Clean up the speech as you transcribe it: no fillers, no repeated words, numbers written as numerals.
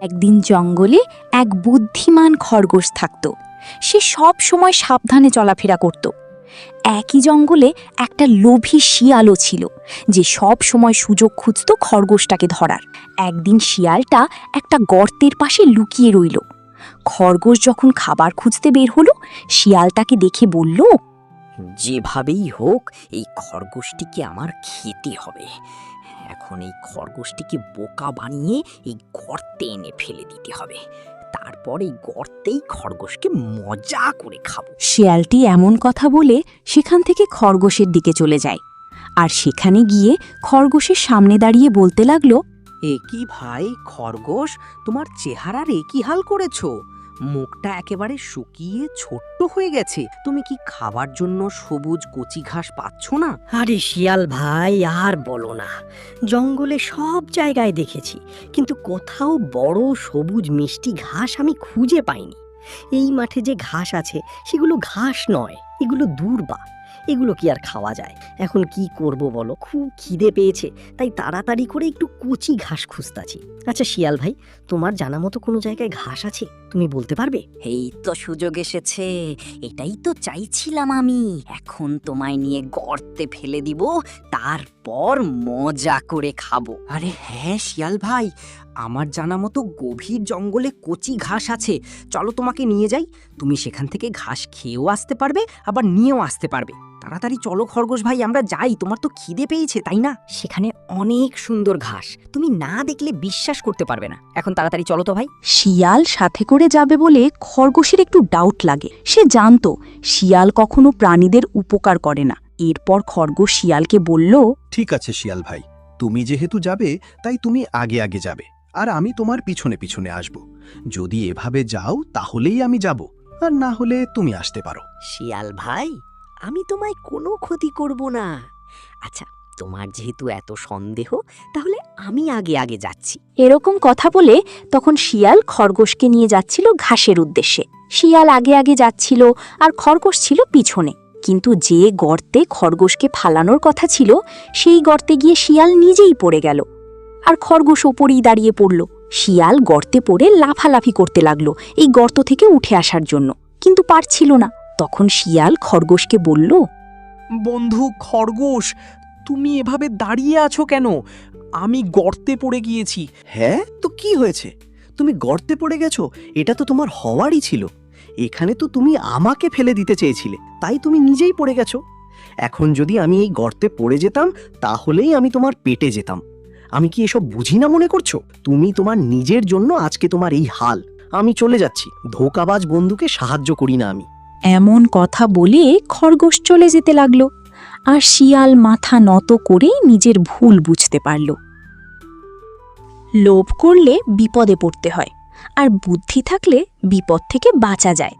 একদিন জঙ্গলে এক বুদ্ধিমান খরগোশ থাকত। সে সব সময় সাবধানে চলাফেরা করত। একই জঙ্গলে একটা লোভী শিয়ালও ছিল, যে সব সময় সুযোগ খুঁজত খরগোশটাকে ধরার। একদিন শিয়ালটা একটা গর্তের পাশে লুকিয়ে রইল। খরগোশ যখন খাবার খুঁজতে বের হলো, শিয়ালটাকে দেখে বলল, যেভাবেই হোক এই খরগোশটিকে আমার খেতে হবে। এখন এই খরগোশটিকে বোকা বানিয়ে এই গর্তে এনে ফেলে দিতে হবে। তারপর এই গর্তেই খরগোশকে মজা করে খাবো। শিয়ালটি এমন কথা বলে সেখান থেকে খরগোশের দিকে চলে যায়। আর সেখানে গিয়ে খরগোশের সামনে দাঁড়িয়ে বলতে লাগলো, কি ভাই খরগোশ, তোমার চেহারার কি হাল করেছো? মুখটা একেবারে শুকিয়ে ছোট্ট হয়ে গেছে। তুমি কি খাবার জন্য সবুজ কচি ঘাস পাচ্ছ না? আরে শিয়াল ভাই, আর বলো না। জঙ্গলে সব জায়গায় দেখেছি, কিন্তু কোথাও বড় সবুজ মিষ্টি ঘাস আমি খুঁজে পাইনি। এই মাঠে যে ঘাস আছে সেগুলো ঘাস নয়, এগুলো দূর্বা। এগুলো কি আর খাওয়া যায়? এখন কি করব বলো, খুব খিদে পেয়েছে, তাই তাড়াতাড়ি করে একটু কচি ঘাস খুঁজতাছি। আচ্ছা শিয়াল ভাই, তোমার জানা মতো কোনো জায়গায় ঘাস আছে? তুমি বলতে পারবে? এই তো সুযোগ এসেছে, এটাই তো চাইছিলাম আমি। এখন তোমায় নিয়ে গর্তে ফেলে দিব, তারপর মজা করে খাবো। আরে হ্যাঁ শিয়াল ভাই, আমার জানা মতো গভীর জঙ্গলে কচি ঘাস আছে। চলো তোমাকে নিয়ে যাই। তুমি সেখান থেকে ঘাস খেয়েও আসতে পারবে, আবার নিয়েও আসতে পারবে। তাড়াতাড়ি চলো খরগোশ ভাই, আমরা যাই। তোমার তো খিদে পেয়েছে, তাই না? সেখানে অনেক সুন্দর ঘাস, তুমি না দেখলে বিশ্বাস করতে পারবে না। এখন তাড়াতাড়ি চলো তো ভাই। শিয়াল সাথে করে যাবে বলে খরগোশের একটু ডাউট লাগে। সে জানতো শিয়াল কখনো প্রাণীদের উপকার করে না। এরপর খরগোশ শিয়ালকে বলল, ঠিক আছে শিয়াল ভাই, তুমি যেহেতু যাবে তাই তুমি আগে আগে যাবে, আর আমি তোমার পিছনে পিছনে আসব। যদি এভাবে যাও তাহলেই আমি যাব, আর না হলে তুমি আসতে পারো। শিয়াল ভাই, আমি তোমায় কোনো ক্ষতি করব না। আচ্ছা, তোমার যেহেতু এত সন্দেহ, তাহলে আমি আগে আগে যাচ্ছি। এরকম কথা বলে তখন শিয়াল খরগোশকে নিয়ে যাচ্ছিল ঘাসের উদ্দেশ্যে। শিয়াল আগে আগে যাচ্ছিল আর খরগোশ ছিল পিছনে। কিন্তু যে গর্তে খরগোশকে ফালানোর কথা ছিল, সেই গর্তে গিয়ে শিয়াল নিজেই পড়ে গেল, আর খরগোশ ওপরেই দাঁড়িয়ে পড়ল। শিয়াল গর্তে পড়ে লাফালাফি করতে লাগলো এই গর্ত থেকে উঠে আসার জন্য, কিন্তু পারছিল না। তখন শিয়াল খরগোশকে বলল, বন্ধু খরগোশ, তুমি এভাবে দাঁড়িয়ে আছো কেন? আমি গর্তে পড়ে গিয়েছি। হ্যাঁ, তো কি হয়েছে? তুমি গর্তে পড়ে গেছো, এটা তো তোমার হওয়ারই ছিল। এখানে তো তুমি আমাকে ফেলে দিতে চেয়েছিলে, তাই তুমি নিজেই পড়ে গেছো। এখন যদি আমি এই গর্তে পড়ে যেতাম, তাহলেই আমি তোমার পেটে যেতাম। আমি কি এসব বুঝি না মনে করছো? তুমি তোমার নিজের জন্য আজকে তোমার এই হাল। আমি চলে যাচ্ছি, ধোঁকাবাজ বন্ধুকে সাহায্য করি না আমি। এমন কথা বলে খরগোশ চলে যেতে লাগলো। আর শিয়াল মাথা নত করে নিজের ভুল বুঝতে পারল। লোভ করলে বিপদে পড়তে হয়, আর বুদ্ধি থাকলে বিপদ থেকে বাঁচা যায়।